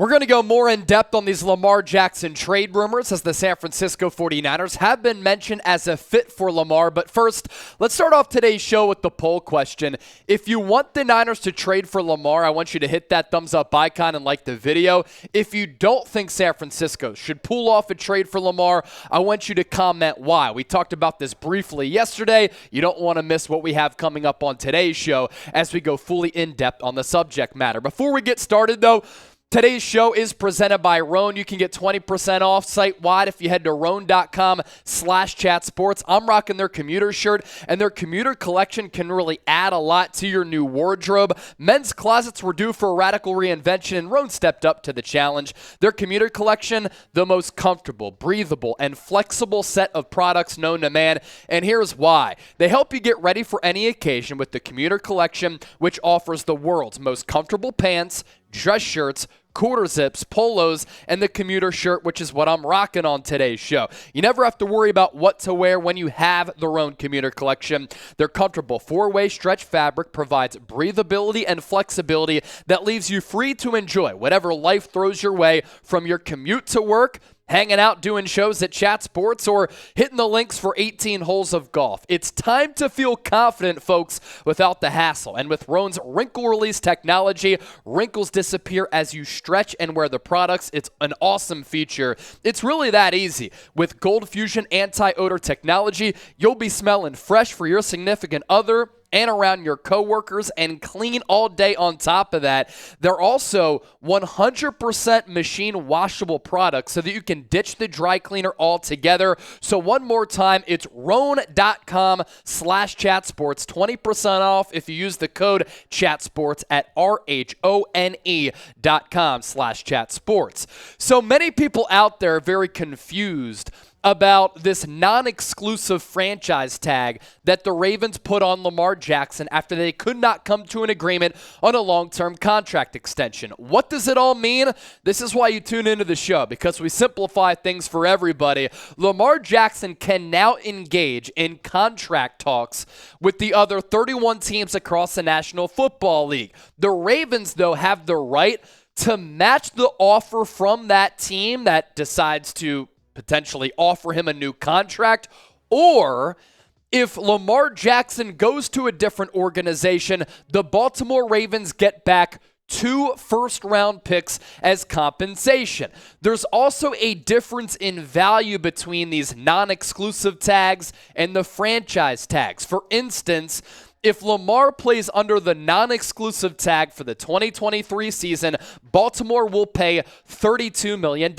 We're going to go more in depth on these Lamar Jackson trade rumors as the San Francisco 49ers have been mentioned as a fit for Lamar. But first, let's start off today's show with the poll question. If you want the Niners to trade for Lamar, I want you to hit that thumbs up icon and like the video. If you don't think San Francisco should pull off a trade for Lamar, I want you to comment why. We talked about this briefly yesterday. You don't want to miss what we have coming up on today's show as we go fully in depth on the subject matter. Before we get started, though, today's show is presented by Roan. You can get 20% off site-wide if you head to roan.com/chatsports. I'm rocking their commuter shirt, and their commuter collection can really add a lot to your new wardrobe. Men's closets were due for a radical reinvention, and Roan stepped up to the challenge. Their commuter collection, the most comfortable, breathable, and flexible set of products known to man, and here's why. They help you get ready for any occasion with the commuter collection, which offers the world's most comfortable pants, dress shirts, quarter zips, polos, and the commuter shirt, which is what I'm rocking on today's show. You never have to worry about what to wear when you have their own commuter collection. Their comfortable four-way stretch fabric provides breathability and flexibility that leaves you free to enjoy whatever life throws your way, from your commute to work, hanging out doing shows at Chat Sports, or hitting the links for 18 holes of golf. It's time to feel confident, folks, without the hassle. And with Roan's wrinkle release technology, wrinkles disappear as you stretch and wear the products. It's an awesome feature. It's really that easy. With Gold Fusion anti-odor technology, you'll be smelling fresh for your significant other and around your coworkers, and clean all day on top of that. They're also 100% machine washable products so that you can ditch the dry cleaner altogether. So one more time, it's roan.com/chatsports, 20% off if you use the code chatsports at RHONE.com/chatsports. So many people out there are very confused about this non-exclusive franchise tag that the Ravens put on Lamar Jackson after they could not come to an agreement on a long-term contract extension. What does it all mean? This is why you tune into the show, because we simplify things for everybody. Lamar Jackson can now engage in contract talks with the other 31 teams across the National Football League. The Ravens, though, have the right to match the offer from that team that decides to potentially offer him a new contract, or if Lamar Jackson goes to a different organization, the Baltimore Ravens get back 2 first-round picks as compensation. There's also a difference in value between these non-exclusive tags and the franchise tags. For instance, if Lamar plays under the non-exclusive tag for the 2023 season, Baltimore will pay $32 million.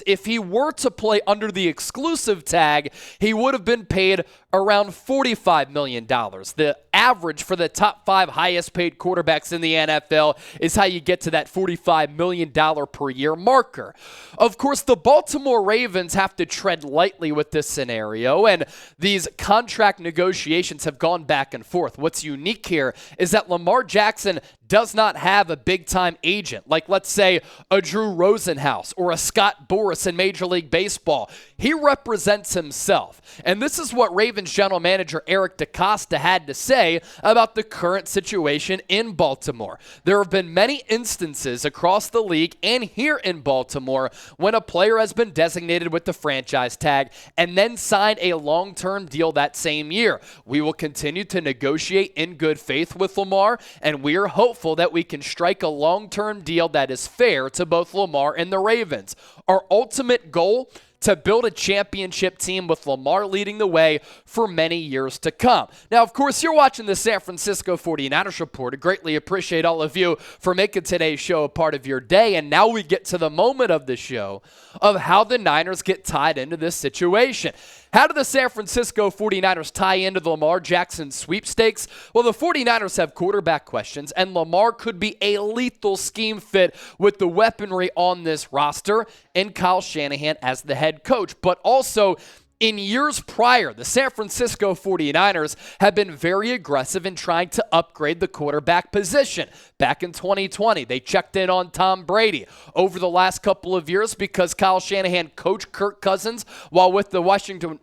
If he were to play under the exclusive tag, he would have been paid around $45 million. The average for the top 5 highest paid quarterbacks in the NFL is how you get to that $45 million per year marker. Of course, the Baltimore Ravens have to tread lightly with this scenario, and these contract negotiations have gone back and forth. What's unique here is that Lamar Jackson does not have a big-time agent, like, let's say, a Drew Rosenhaus or a Scott Boras in Major League Baseball. He represents himself. And this is what Ravens general manager Eric DeCosta had to say about the current situation in Baltimore. There have been many instances across the league and here in Baltimore when a player has been designated with the franchise tag and then signed a long-term deal that same year. We will continue to negotiate in good faith with Lamar, and we are hopeful that we can strike a long-term deal that is fair to both Lamar and the Ravens. Our ultimate goal: to build a championship team with Lamar leading the way for many years to come. Now, of course, you're watching the San Francisco 49ers Report. I greatly appreciate all of you for making today's show a part of your day. And now we get to the moment of the show of how the Niners get tied into this situation. How do the San Francisco 49ers tie into the Lamar Jackson sweepstakes? Well, the 49ers have quarterback questions, and Lamar could be a lethal scheme fit with the weaponry on this roster and Kyle Shanahan as the head coach. But also, In years prior, the San Francisco 49ers have been very aggressive in trying to upgrade the quarterback position. Back in 2020, they checked in on Tom Brady. Over the last couple of years, because Kyle Shanahan coached Kirk Cousins while with the Washington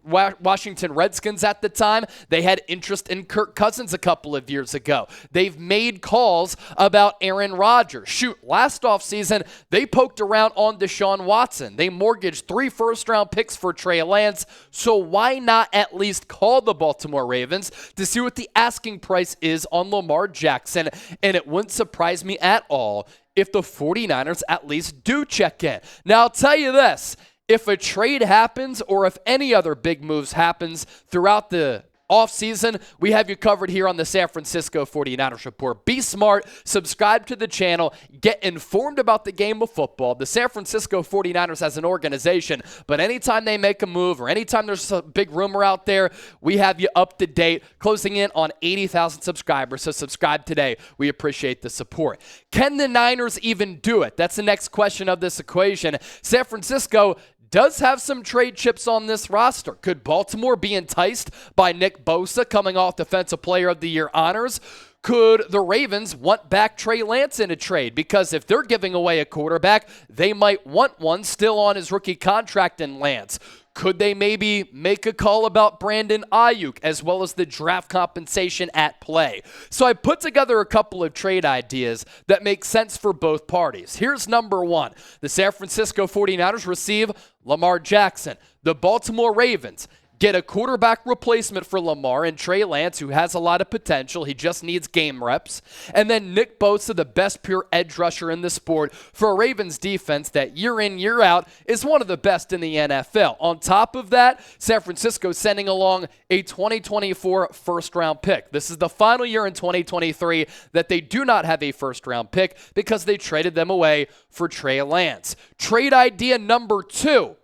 Redskins at the time, they had interest in Kirk Cousins a couple of years ago. They've made calls about Aaron Rodgers. Shoot, last offseason, they poked around on Deshaun Watson. They mortgaged 3 first-round picks for Trey Lance. So why not at least call the Baltimore Ravens to see what the asking price is on Lamar Jackson? And it wouldn't surprise me at all if the 49ers at least do check in. Now, I'll tell you this. If a trade happens or if any other big moves happens throughout the offseason, we have you covered here on the San Francisco 49ers Report. Be smart, subscribe to the channel, get informed about the game of football. The San Francisco 49ers as an organization, but anytime they make a move or anytime there's a big rumor out there, we have you up to date, closing in on 80,000 subscribers, so subscribe today. We appreciate the support. Can the Niners even do it? That's the next question of this equation. San Francisco does have some trade chips on this roster. Could Baltimore be enticed by Nick Bosa coming off Defensive Player of the Year honors? Could the Ravens want back Trey Lance in a trade? Because if they're giving away a quarterback, they might want one still on his rookie contract in Lance. Could they maybe make a call about Brandon Aiyuk as well as the draft compensation at play? So I put together a couple of trade ideas that make sense for both parties. Here's number one. The San Francisco 49ers receive Lamar Jackson. The Baltimore Ravens get a quarterback replacement for Lamar and Trey Lance, who has a lot of potential. He just needs game reps. And then Nick Bosa, the best pure edge rusher in the sport, for a Ravens defense that year in, year out is one of the best in the NFL. On top of that, San Francisco sending along a 2024 first-round pick. This is the final year in 2023 that they do not have a first-round pick because they traded them away for Trey Lance. Trade idea number two.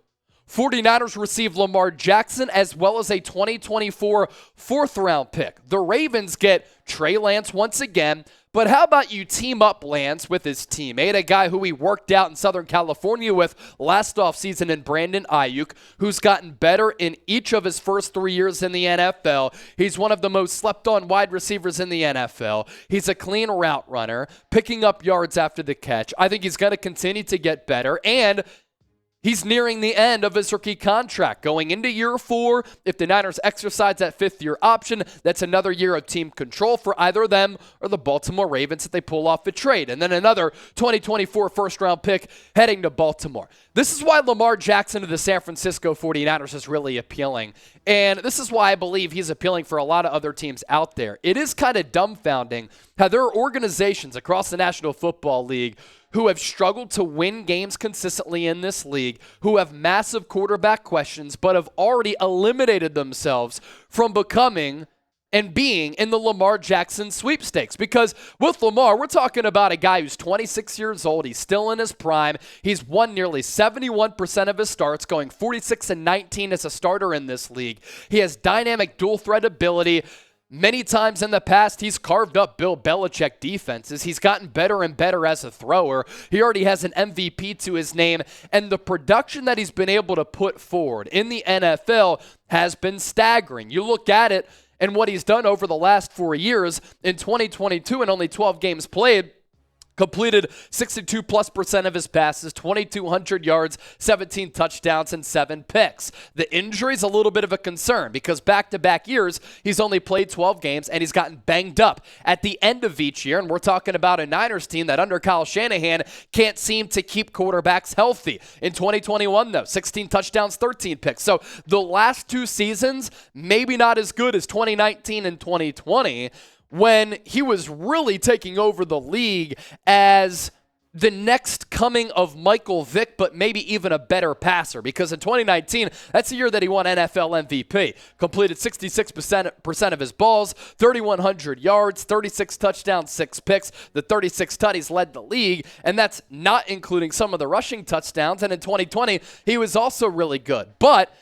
49ers receive Lamar Jackson as well as a 2024 fourth-round pick. The Ravens get Trey Lance once again, but how about you team up Lance with his teammate, a guy who he worked out in Southern California with last offseason in Brandon Aiyuk, who's gotten better in each of his first 3 years in the NFL. He's one of the most slept-on wide receivers in the NFL. He's a clean route runner, picking up yards after the catch. I think he's going to continue to get better, and he's nearing the end of his rookie contract. Going into year 4, if the Niners exercise that fifth-year option, that's another year of team control for either them or the Baltimore Ravens if they pull off a trade. And then another 2024 first-round pick heading to Baltimore. This is why Lamar Jackson to the San Francisco 49ers is really appealing. And this is why I believe he's appealing for a lot of other teams out there. It is kind of dumbfounding how there are organizations across the National Football League who have struggled to win games consistently in this league, who have massive quarterback questions, but have already eliminated themselves from becoming and being in the Lamar Jackson sweepstakes. Because with Lamar, we're talking about a guy who's 26 years old. He's still in his prime. He's won nearly 71% of his starts, going 46-19 as a starter in this league. He has dynamic dual threat ability. Many times in the past, he's carved up Bill Belichick defenses. He's gotten better and better as a thrower. He already has an MVP to his name, and the production that he's been able to put forward in the NFL has been staggering. You look at it and what he's done over the last 4 years. In 2022 and only 12 games played, completed 62+% of his passes, 2,200 yards, 17 touchdowns, and 7 picks. The injury's a little bit of a concern because back-to-back years, he's only played 12 games, and he's gotten banged up at the end of each year. And we're talking about a Niners team that under Kyle Shanahan can't seem to keep quarterbacks healthy. In 2021, though, 16 touchdowns, 13 picks. So the last 2 seasons, maybe not as good as 2019 and 2020, when he was really taking over the league as the next coming of Michael Vick, but maybe even a better passer. Because in 2019, that's the year that he won NFL MVP. Completed 66% of his balls, 3,100 yards, 36 touchdowns, 6 picks. The 36 tutties led the league, and that's not including some of the rushing touchdowns. And in 2020, he was also really good. But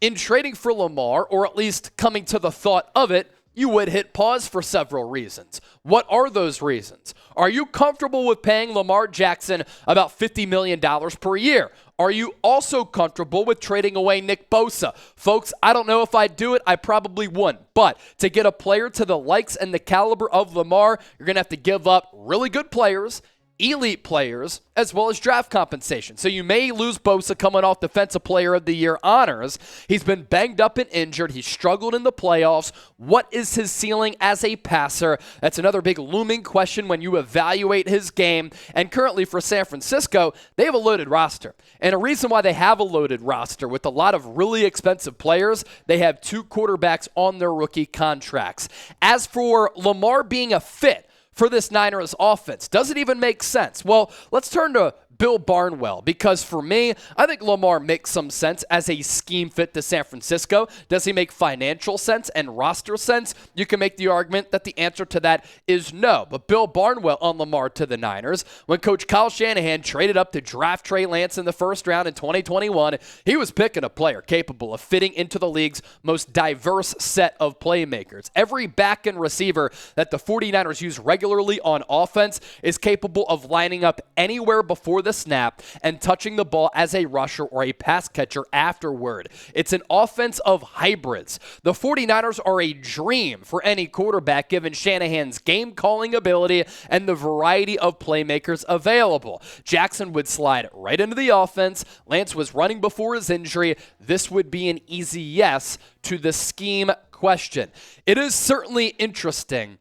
in trading for Lamar, or at least coming to the thought of it, you would hit pause for several reasons. What are those reasons? Are you comfortable with paying Lamar Jackson about $50 million per year? Are you also comfortable with trading away Nick Bosa? Folks, I don't know if I'd do it. I probably wouldn't. But to get a player to the likes and the caliber of Lamar, you're going to have to give up really good players, elite players, as well as draft compensation. So you may lose Bosa coming off Defensive Player of the Year honors. He's been banged up and injured. He's struggled in the playoffs. What is his ceiling as a passer? That's another big looming question when you evaluate his game. And currently for San Francisco, they have a loaded roster. And a reason why they have a loaded roster with a lot of really expensive players, they have 2 quarterbacks on their rookie contracts. As for Lamar being a fit for this Niners offense, does it even make sense? Well, let's turn to Bill Barnwell, because for me, I think Lamar makes some sense as a scheme fit to San Francisco. Does he make financial sense and roster sense? You can make the argument that the answer to that is no. But Bill Barnwell on Lamar to the Niners, when Coach Kyle Shanahan traded up to draft Trey Lance in the first round in 2021, he was picking a player capable of fitting into the league's most diverse set of playmakers. Every back and receiver that the 49ers use regularly on offense is capable of lining up anywhere before the snap and touching the ball as a rusher or a pass catcher afterward. It's an offense of hybrids. The 49ers are a dream for any quarterback given Shanahan's game-calling ability and the variety of playmakers available. Jackson would slide right into the offense. Lance was running before his injury. This would be an easy yes to the scheme question. It is certainly interesting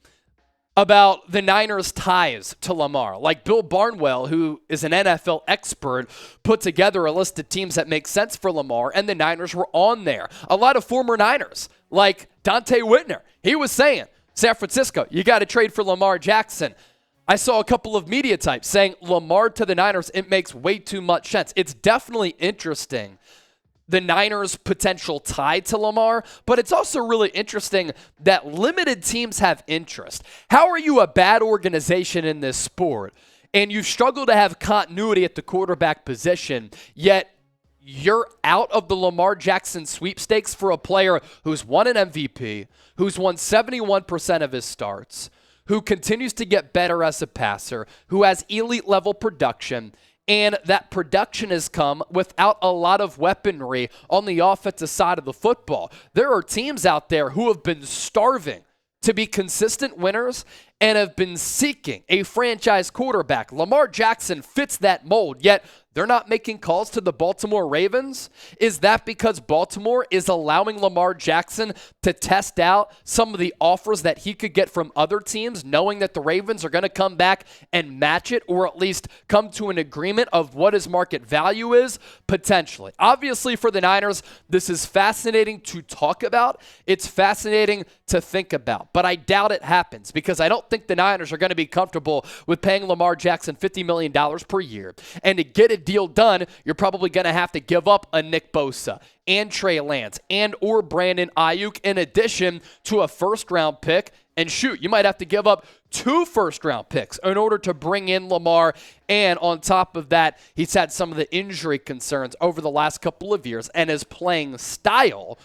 about the Niners' ties to Lamar. Like Bill Barnwell, who is an NFL expert, put together a list of teams that make sense for Lamar, and the Niners were on there. A lot of former Niners, like Dante Whitner, he was saying, San Francisco, you got to trade for Lamar Jackson. I saw a couple of media types saying Lamar to the Niners, it makes way too much sense. It's definitely interesting, the Niners' potential tie to Lamar, but it's also really interesting that limited teams have interest. How are you a bad organization in this sport, and you struggle to have continuity at the quarterback position, yet you're out of the Lamar Jackson sweepstakes for a player who's won an MVP, who's won 71% of his starts, who continues to get better as a passer, who has elite-level production, and that production has come without a lot of weaponry on the offensive side of the football. There are teams out there who have been starving to be consistent winners and have been seeking a franchise quarterback. Lamar Jackson fits that mold, yet they're not making calls to the Baltimore Ravens. Is that because Baltimore is allowing Lamar Jackson to test out some of the offers that he could get from other teams, knowing that the Ravens are going to come back and match it, or at least come to an agreement of what his market value is? Potentially. Obviously, for the Niners, this is fascinating to talk about. It's fascinating to think about, but I doubt it happens because I don't think the Niners are going to be comfortable with paying Lamar Jackson $50 million per year. And to get a deal done, you're probably going to have to give up a Nick Bosa and Trey Lance and or Brandon Aiyuk in addition to a first-round pick. And shoot, you might have to give up 2 first-round picks in order to bring in Lamar. And on top of that, he's had some of the injury concerns over the last couple of years, and his playing style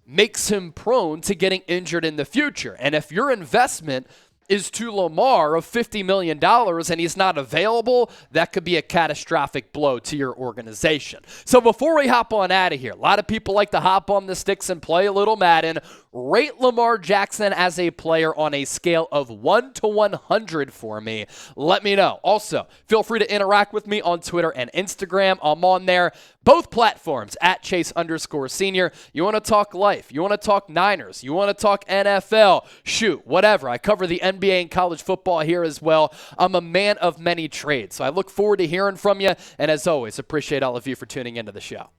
makes him prone to getting injured in the future. And if your investment is to Lamar of $50 million and he's not available, that could be a catastrophic blow to your organization. So before we hop on out of here, a lot of people like to hop on the sticks and play a little Madden. Rate Lamar Jackson as a player on a scale of 1 to 100 for me. Let me know. Also, feel free to interact with me on Twitter and Instagram. I'm on there, both platforms, at Chase_Senior. You want to talk life. You want to talk Niners. You want to talk NFL. Shoot, whatever. I cover the NBA and college football here as well. I'm a man of many trades, so I look forward to hearing from you. And as always, appreciate all of you for tuning into the show.